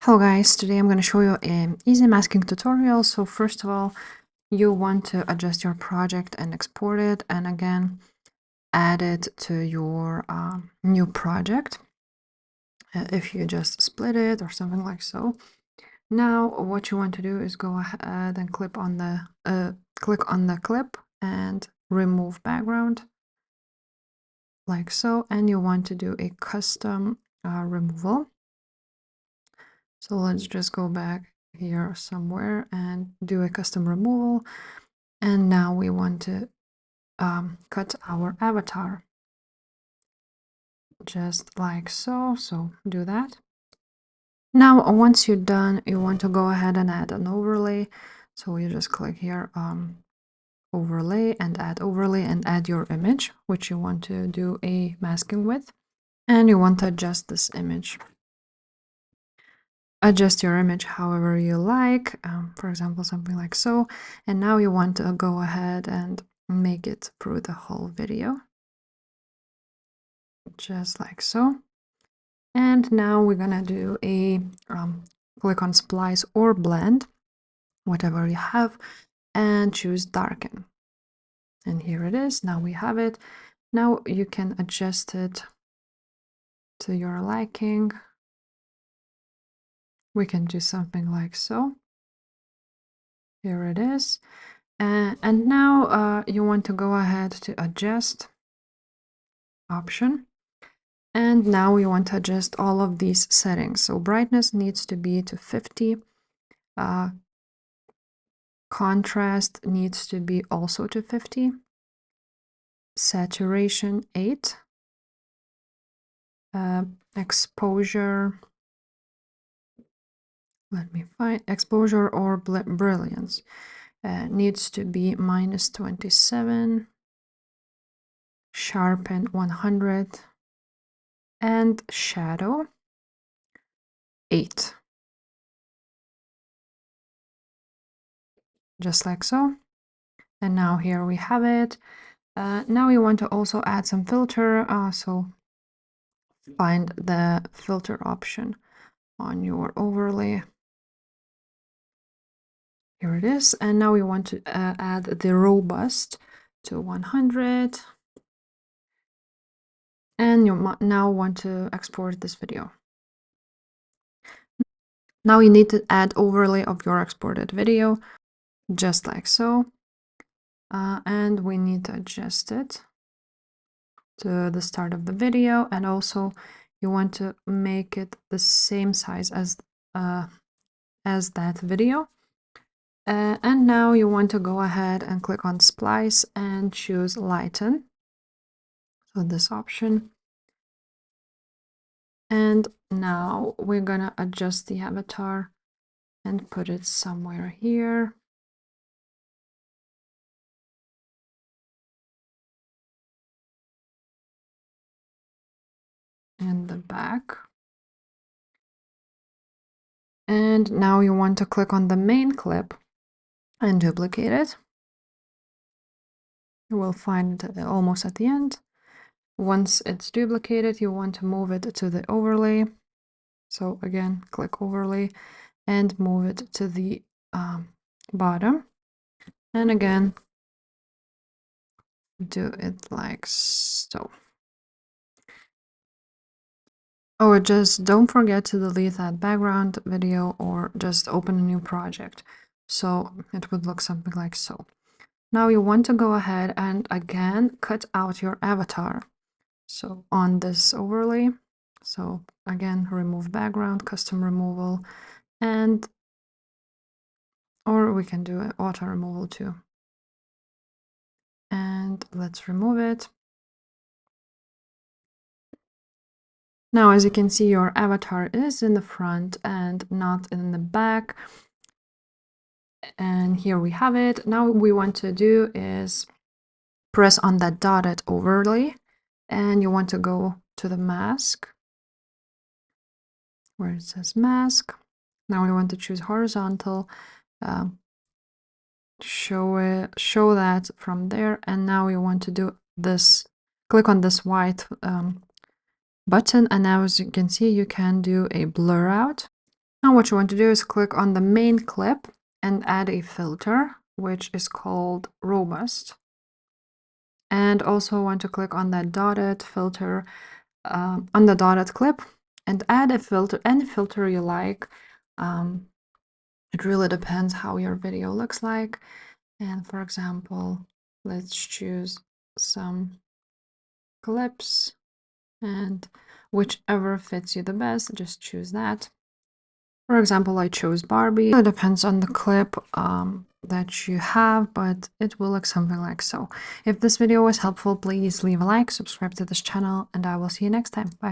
Hello guys, today I'm going to show you an easy masking tutorial. So first of all, you want to adjust your project and export it, and again add it to your new project if you just split it or something like so. Now what you want to do is go ahead and click on the clip and remove background like so, and you want to do a custom removal. So let's just go back here somewhere and do a custom removal. And now we want to cut our avatar just like so. So do that. Now, once you're done, you want to go ahead and add an overlay. So you just click here, overlay, and add your image, which you want to do a masking with. And you want to adjust this image. Adjust your image however you like, for example, something like so. And now you want to go ahead and make it through the whole video, just like so. And now we're gonna do a click on splice or blend, whatever you have, and choose darken. And here it is. Now we have it. Now you can adjust it to your liking. We can do something like so. Here it is. And now you want to go ahead to adjust option. And now we want to adjust all of these settings. So brightness needs to be to 50. Contrast needs to be also to 50. Saturation 8. Exposure, let me find, exposure or brilliance needs to be -27. Sharpen 100. And shadow 8. Just like so. And now here we have it. Now we want to also add some filter, so find the filter option on your overlay. Here it is. And now we want to add the robust to 100. And you now want to export this video. Now you need to add overlay of your exported video, just like so. And we need to adjust it to the start of the video, and also you want to make it the same size as that video. And now you want to go ahead and click on splice and choose lighten, so this option. And now we're gonna adjust the avatar and put it somewhere here. In the back. And now you want to click on the main clip and duplicate it. You will find it almost at the end. Once it's duplicated, you want to move it to the overlay. So again, click overlay and move it to the bottom. And again, do it like so. Oh, just don't forget to delete that background video or just open a new project. So it would look something like so. Now you want to go ahead and again cut out your avatar. So on this overlay, so again, remove background, custom removal, and or we can do an auto removal too. And let's remove it. Now, as you can see, your avatar is in the front and not in the back. And here we have it. Now what we want to do is press on that dotted overlay, and you want to go to the mask where it says mask. Now we want to choose horizontal, show that from there, and now we want to do this, click on this white button, and now as you can see, you can do a blur out. Now what you want to do is click on the main clip and add a filter, which is called robust. And also want to click on that dotted filter, on the dotted clip, and add a filter, any filter you like. It really depends how your video looks like. And for example, let's choose some clips, and whichever fits you the best, just choose that. For example, I chose Barbie. It depends on the clip that you have, but it will look something like so. If this video was helpful, please leave a like, subscribe to this channel, and I will see you next time. Bye.